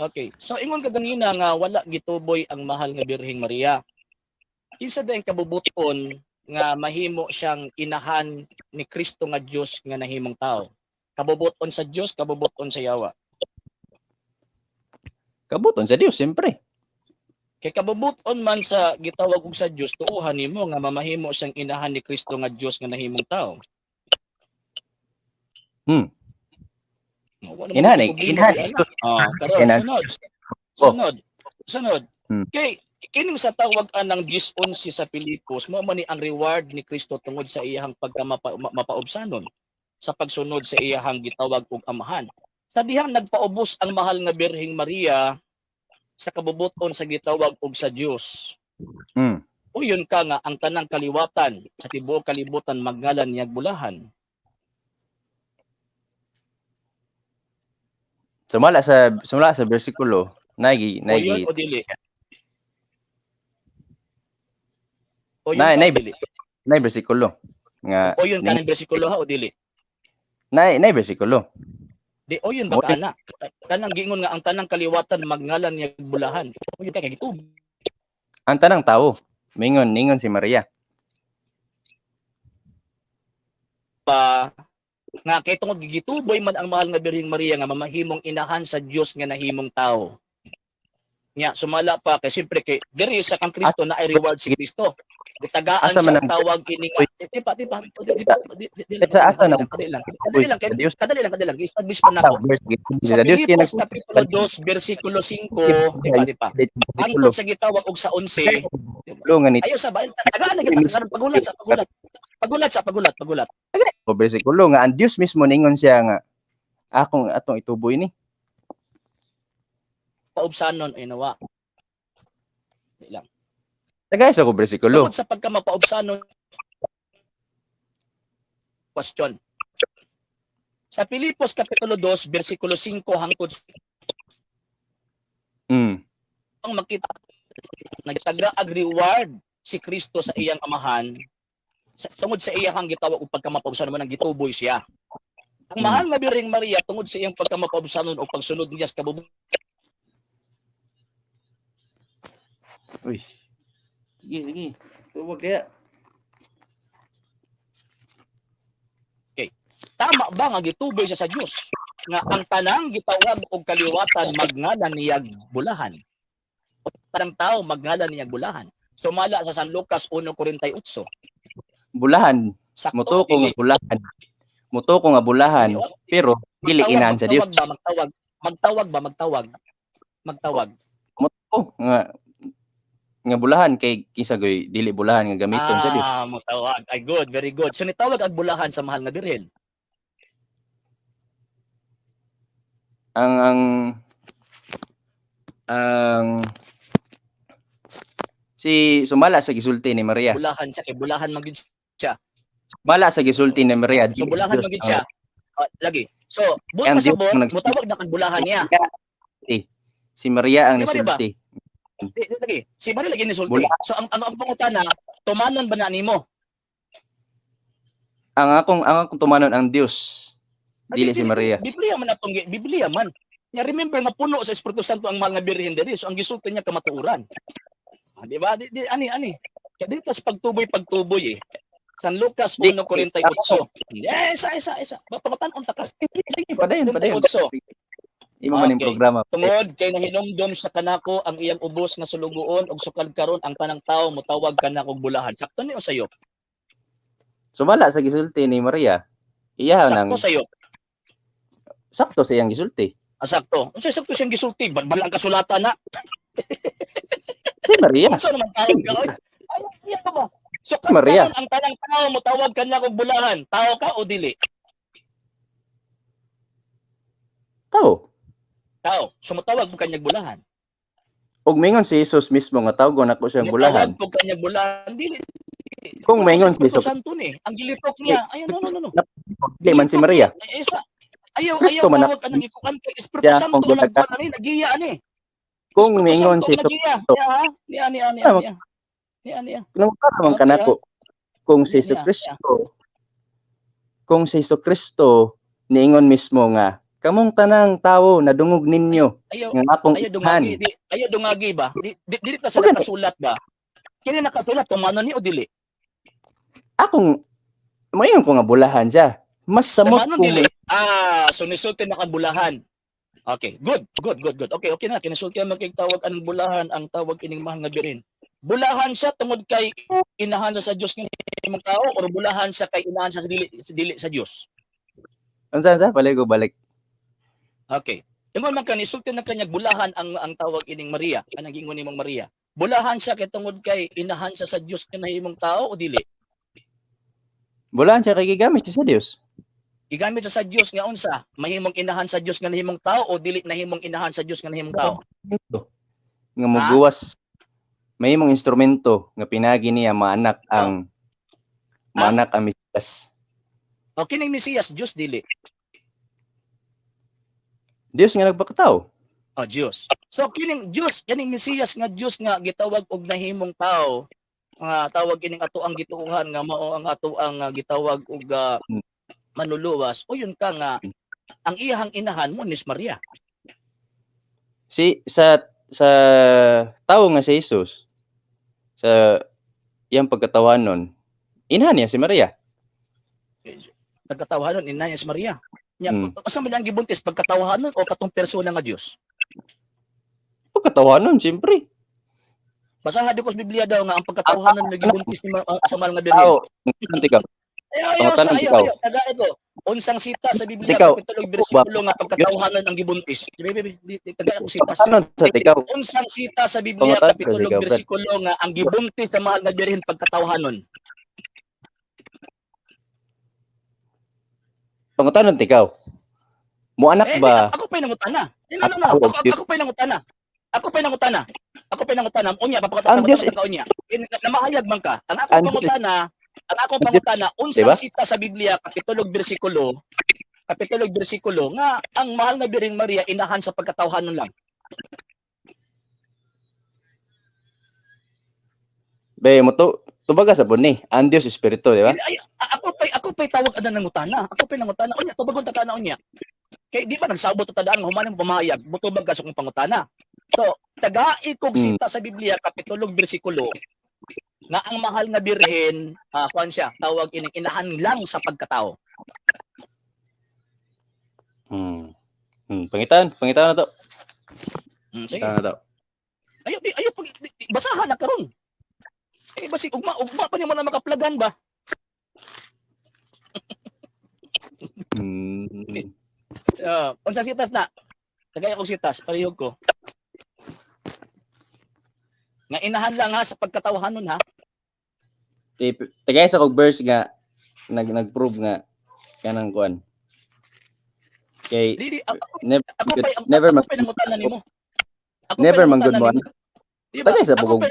Okay. So ingon ka ganina nga wala gituboy ang mahal nga Birheng Maria. Kinsa dayon kabubuton nga mahimo siyang inahan ni Kristo nga Dios nga nahimong tao? Kabubuton sa Dios, kabubuton sa yawa. Kabuton sa Dios, siyempre. Kay kabubuton man sa gitawag og sa Dios, tuuhan nimo nga mamahimo siyang inahan ni Kristo nga Dios nga nahimong tao. Inahan Kristo. Sunod. Kay kining sa tawag-an ng 10:11 sa Pilipos, mao man ni ang reward ni Kristo tungod sa iyang pagkamapaubsanon sa pagsunod sa iyang gitawag og amahan. Sa dihang nagpaubos ang mahal nga Birheng Maria sa kabubuton sa gitawag og sa Dios. Uyon ka nga ang tanang kaliwatan sa tibuok kalibutan magngalan niyag bulahan. Sumala sa bersikulo, naigi. Uyon o dili? Nay bersikulo nga. Uyon ka ng bersikulo ha o dili? Nay bersikulo. Di uyon ba kana? Kanang giingon nga ang tanang kaliwatan magngalan niyag bulahan. Uyon ka kay gitub. Ang tanang tao, ningon si Maria. Pa nga kay tungod gigituboy man ang mahal nga Birheng Maria nga mamahimong inahan sa Dios nga nahimong tao. Nya sumala pa kay siyempre kay diri sa kang Kristo na ay reward si Kristo. Gitagaan sa tawag ini nga tipa. Kadali lang. Establish pa nako. Sa Filipos kapitulo 2 bersikulo 5 tipa. Hangtod sa gitawag og sa 11. Ayo sa bayan tagaan na pagulat. O bersikulo nga ang Dios mismo ningon siya nga atong ituboy ni. Paubsanon ay nawa. Di lang. Tagay sa ko bersikulo. Tungod sa pagkamapaubsanon question. Sa Filipos kapitulo 2 bersikulo 5 hangtod ang makita nagtaga-ag reward si Kristo sa iyang amahan tungod sa iyang gitawag og pagkamapaubsanon man gituboy siya. Ang mahal nga Birheng Maria tungod sa iyang pagkamapaubsanon o pagsunod niya sa kabubuton. Uy. Sige. Tuwag kaya. Okay. Tama ba nga gituboy siya sa Dios nga ang tanang gitawag og kaliwatan magngalan niyag bulahan? O tanang tao magngalan niyag bulahan. Sumala sa San Lucas 1:48. Bulahan. Muto ko nga bulahan. Pero dili inahan sa Dios. Magtawag. Muto nga bulahan kay kisa goy dili bulahan nga gamiton sa Dios. Mutawag. Ay good, very good. So nitawag ang bulahan sa mahal nga Birhen. Ang si sumala sa gisulti ni Maria. Bulahan siya, kay bulahan man gyud siya. Sumala sa gisulti ni Maria. So bulahan man gyud siya. Lagi. So, buot pasabot, mutawag na kang bulahan niya. Si Maria ang nisulti. Lagi. Si Maria lagi nisulti. So ang pangutana, tumanon ba na nimo? Ang akong tumanon ang Dios. Dili si Maria. Biblia man. Ya remember na puno sa Espiritu Santo ang mahal nga Birhen diri. So ang gisulti niya kamatuoran. Di ba? Ani. Kaya dito sa pagtuboy eh. San Lucas 1:48. Isa. Pangutanon ta ka. Sige, padayon. Imo man yung programa. Tungod kay nahinumdom sa kanako ang iyang ubos nga sulugoon og sukad karon ang tanang tawo motawag kanako og bulahan. Sakto ni o sayo? Sumala sa gisulti ni Maria. Sakto sayo. Sakto sa iyang gisulti. Sakto. Unsa sakto siyang gisulti? Balang kasulatan na. Si Maria. Unsa naman tawag ka oy? Ay, mo. So Maria, ang tanang tawo motawag kanako og bulahan. Tao ka o dili? Tao. Sumutawag mo kanyang bulahan. Ug mingon si Jesus mismo nga tawgon ako siyang bulahan. Tawag po kanyang bulahan. Dili. Kung mingon si Jesus. Santo ni, ang gilitok niya. Ayun, no. Dili man si Maria. Ayaw tawag ka nang ikuan kay Espiritu Yeah, Santo lang ba ani nagiya ani. Kung mingon si Jesus. Niya. Nung karon kanako kung si Kristo. Kung si Kristo niingon mismo nga kamong tanang tawo nadungog ninyo Ayaw, nga akong ayaw inahan. dungagi. Ayaw dungagi ba? Dili ta sa Wala. nakasulat ba? Kini nakasulat kung ano ni o dili? Akong mayon ko nga bulahan siya. Mas samot Manon ko dili. So nisulti na bulahan. Okay, good. Okay na. Kinasulti ang magkitawag ang bulahan, ang tawag ining mahal nga birin. Bulahan siya tungod kay inahan sa Dios nga imong tao or bulahan siya kay inahan sa dili sa Dios. Unsa sa paligo balik. Okay. Imo man kanisulti na kanyang bulahan ang tawag ining Maria, kanang gingon nimong Maria. Bulahan siya kay tungod kay inahan siya sa Dios nga nahimong tao o dili? Bulahan siya kay gigamit siya sa Dios. Igamit sa Dios nga unsa? Mahimong inahan sa Dios nga nahimong tao o dili nahimong inahan sa Dios nga nahimong tao? Nga moguwas mahimong instrumento nga pinagi niya maanak ang Mesiyas. O kining Mesiyas Dios dili. Dios nga nagpakataw. Dios. So kining Dios, kaning Mesiyas nga Dios nga gitawag og nahimong tao, nga tawag kining ato ang gituuhan nga mao ang ato ang gitawag og manluluwas. O yun ka nga ang iyang inahan mo Miss Maria. Sa tawo nga si Jesus sa iyang pagkatawanon, inahan niya si Maria. Pagkatawanon ina niya si Maria. Asa man ang gibuntis pagkatawanon o katong persona nga Dios? Pagkatawanon, siyempre. Basahan di ko sa Biblia daw nga ang pagkatawanon nga gibuntis ni sa mahal nga birhen. Ayaw, taga ito. Unsang sita sa Biblia, kapitulo bersikulo nga pagkatawanan ang gibuntis. Taga ako sita. Unsang sita sa Biblia, kapitulo bersikulo nga ang gibuntis sa mahal nga birhen pagkatawanon. Pangutanon ikaw. Mo anak ba? Ako pa nangutana. Ako pa nangutana. Ako pa nangutana. Unya papakatawanan ka unya. Namahayag man ka. Ang ako pangutana, unsang sita sa Biblia, kapitulog bersikulo, nga ang mahal na Birheng Maria inahan sa pagkatawanan lang. Mo to, tubaga sa ni, ang Diyos Espiritu, di ba? Ako pa'y tawag na nangutana. Unya, tubagon tatana unya. Kaya di ba nagsabot at tadaan, humanin mo pamahayag, butubag ka sa kong pangutana. So, taga-ikog sita sa Biblia, kapitulog bersikulo, nga ang mahal na birhen, kuan siya, tawag ining inahan lang sa pagkatao. Pangitan na to. Sige. Ayaw, basahan na karon. Basig ugma pa niyo mo na makaplagan ba? Unsa sitas na? Tagay ako sitas, parihog ko. Nga inahan lang ha sa pagkatawahanon ha. Tagay sa kog verse nga nag-prove nga kanang kuan. Kay never mangutanan nimo. Never manggod mo. Tagay sa pugog.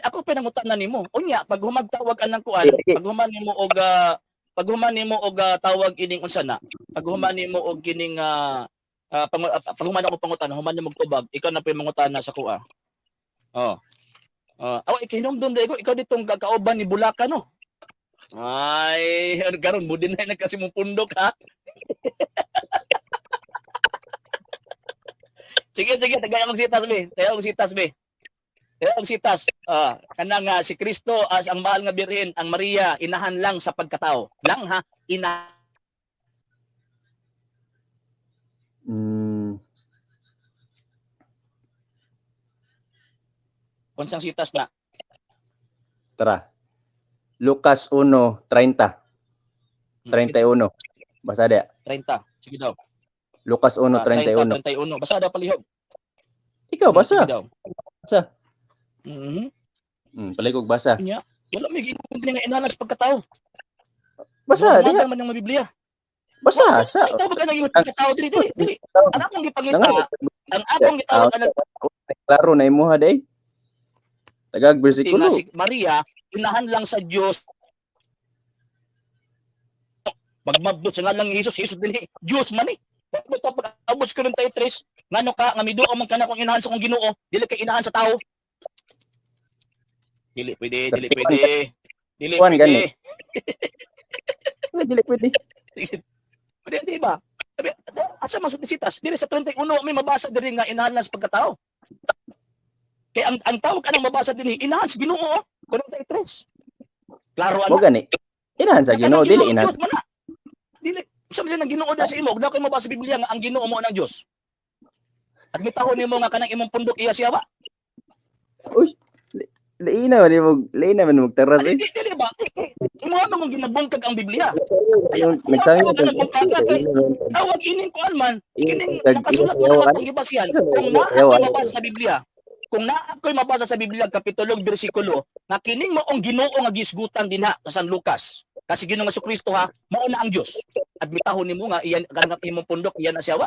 Ako pinangutanan nimo. Unya pag humagtawag anang kuan, pag human nimo og tawag ining unsa na. Pag human nimo og kining pag human ako pangutan, human nimo tubag, ikaw na pay mangutana sa kuha. Ikinomdom dai ko, ikaw ditong kakauban ni Bulacan no. Ay, karon budin na nagkasi mong pundok ha. Sige, tagay akong sitas be. Ang sitas, kanang si Kristo as ang mahal nga birhen, ang Maria inahan lang sa pagkatao. Lang ha, Unsang sitas na? Tara. Lucas 1:30. 31. Basa dia. 30. Sige daw. Lucas 1:31. 31. Basa daw palihog. Ikaw basa. Sige daw. Basa. Mhm. Paligog basa. Wala may ginunti nga inalas pagkatao. Basa dia. Man ng Biblia. Basa sa. Ikaw ba kanang pagkatao dili? Ang akong gipangita, klaro na imuha day. Tagag bersikulo. Si Maria inahan lang sa Dios. Magmabot sa ngalang Jesus dili. Dios man eh. Pag abot ko ng 33, ngano ka nga miduo man kana kung inahan sa kong Ginoo, dili kay inahan sa tao. Dili pwede. Dili pwede. Di ba? Sabi, asa man sutisitas? Dili sa 31 may mabasa diri nga inahan sa pagkatao. Kaya ang tawag anang mabasa dinhi inahan sa Ginoo 43. Klaro Mo ana. gani. Inahan sa Ginoo dili inahan. Diyos man na. Dili sabi nang Ginoo na sa imo, na koy mabasa sa Biblia nga ang Ginoo mo ng Dios. At mitahon nimo nga kanang imong pundok iya siya ba? Uy. Lain naman mo taras eh. Dili ba? Imo nga mong ginabungkag ang Biblia. Nagsabi ko Tawag ining kuan man, kining nakasulat mo na atong gibasyan. Kung naa mabasa sa Biblia, kung naa koy mabasa sa Biblia kapitulo bersikulo, nga kining maong Ginoo nga gisgutan dinha sa San Lucas. Kasi Ginoong Jesucristo ha, mao na ang Dios. At mitahon nimo nga iyan kanang imong pundok iyan na siya wa.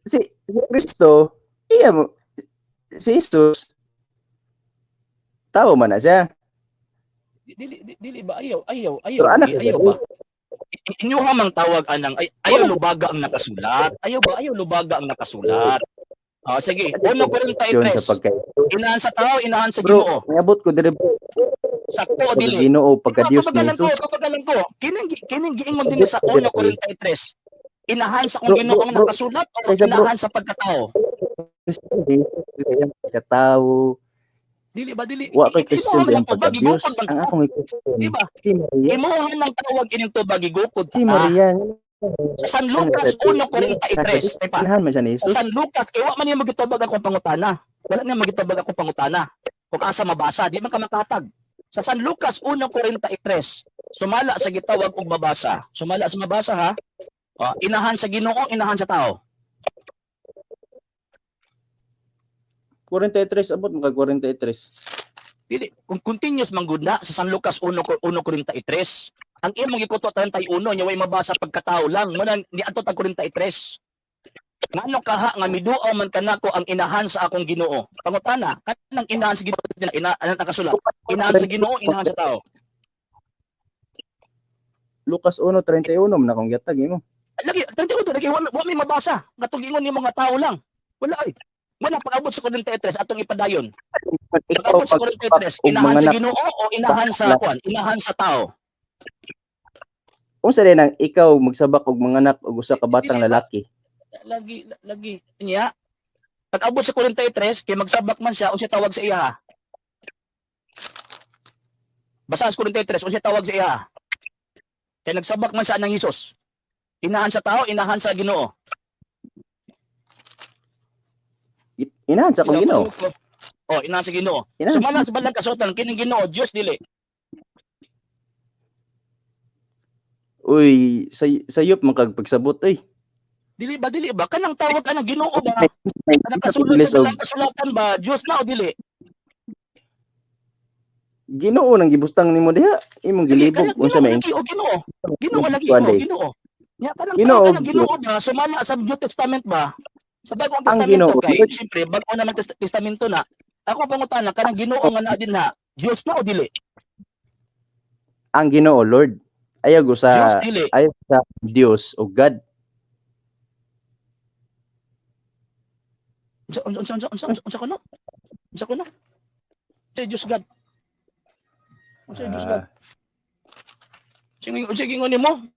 Si Kristo, iya mo si Jesus tao man na siya. Dili ba ayaw Pero anak ba? Inyo hamang tawag anang ayaw lubaga ang nakasulat. Ayaw lubaga ang nakasulat. Sige, 1:43. Inahan sa tao, inahan sa Ginoo. Bro, niabot ko dire Sakto o dili. Ginoo pagka Dios ni Jesus. Kapagalan ko. Kining giingon din sa 1:43. Inahan sa kung Ginoo ang nakasulat o inahan sa pagkatao. Pagkatao. Dili ba dili? Wa ko'y Christian sa pagka Dios. Ang Ang akong Christian. Diba? Si Maria. Imuhan ng tawag ining tubag igukod. Si Maria. Sa San Lucas 1:43. Inahan man siya ni Jesus. Sa San Lucas, kaya man niya magitubag akong pangutana. Wala niya magitubag akong pangutana. Kung asa mabasa, di man ka makatag. Sa San Lucas 1:43, sumala sa gitawag og mabasa. Sumala sa mabasa ha. Inahan sa Ginoo, inahan sa tao. 43 abot mga 43. Dili, kung continuous mangguna sa San Lucas 1:43, ang imong gikuto 31 nya way mabasa pagkatao lang. Mo nang niadto tag 43. Ngano kaha nga miduaw man kanako ang inahan sa akong Ginoo. Pangutana, kanang inahan sa Ginoo anong nakasulat? Inahan sa Ginoo, inahan sa tao. Lucas 1:31 man akong giatag imo. Lagi 31 lagi wa may mabasa. Katong ingon ni mga tao lang. Wala ay. Wala pag-abot sa 43 atong ipadayon. Pag-abot sa 43, inahan sa Ginoo o inahan sa kwan? Inahan sa tao. Unsa din ang ikaw magsabak og manganak og usa ka batang lalaki? Lagi niya. Pag-abot sa 43, kay magsabak man siya, unsa tawag sa iya? Basa sa 43, unsa tawag sa iya? Kay nagsabak man siya ng Hesus. Inahan sa tao, inahan sa Ginoo. Inahan sa akong Ginoo. Inahan sa Ginoo. Sumala sa balang kasutan kining Ginoo, Dios dili. Uy, sayop man kag pagsabot oy. Dili ba kanang tawag ka ng Ginoo ba? Kanang kasulat sa balang kasulatan ba, Dios na o dili? Ginoo nang gibustang nimo diha, imong gilibog unsa may Ginoo. Ginoo lagi, Ginoo. Nya kanang Ginoo ba sumala sa New Testament ba? Sa Bagong Testamento kay siyempre bago naman testamento na. Ako pangutana kanang Ginoo nga na din na Dios na o dili? Ang Ginoo Lord. Ayaw sa Dios o God. Unsa kuno? Sa Dios God. Unsa Dios God? Sige ngoni mo.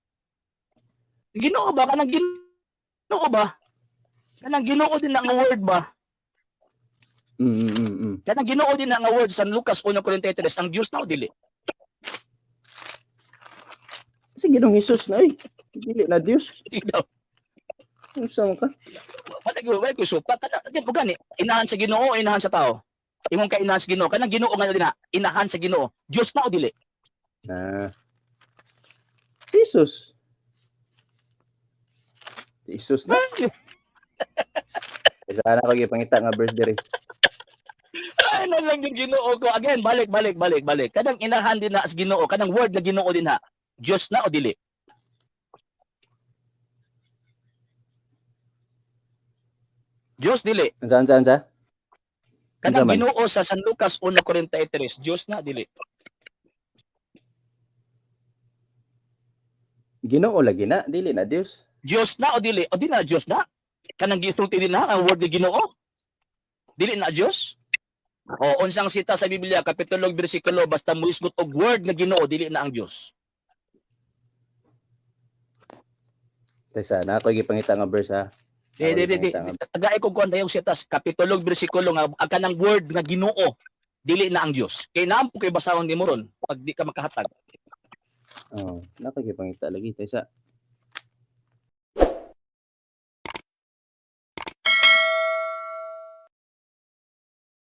Ginoo ba kanang Ginoo ba? Kanang Ginoo din nga word ba? Kanang Ginoo din nga word sa Lucas 1:43 ang Dios na o dili? Sige Ginoong Hesus na oy. Dili na Dios. Ikaw. Unsa man ka? Wala ko supa kana gani inahan sa Ginoo, inahan sa tao. Imong ka inahan sa Ginoo, kanang Ginoo nga dinha, inahan sa Ginoo. Dios na o dili? Jesus. Jesus na. Sana ko gipangita nga verse diri. Ay na lang yung Ginoo ko. Again, balik. Kanang inahan din na sa Ginoo, kanang word na Ginoo din ha. Dios na o dili? Dios dili. Unsa? Kanang Ginoo sa San Lucas 1:43, Dios na dili? Ginoo lagi na, dili na Dios. Dios na o dili? O di na Dios na? Kanang gisulti din na ang word ni Ginoo? Dili na Dios? O unsang sita sa Biblia kapitulo bersikulo basta moisgot og word nga Ginoo dili na ang Dios. Tesa na ako gipangita nga verse ha. Tagay ko kuan tayong sitas kapitulo bersikulo nga ang kanang word nga Ginoo dili na ang Dios. Kay naampo kay basahon nimo ron pag di ka makahatag. Oh, nako gipangita lagi tesa.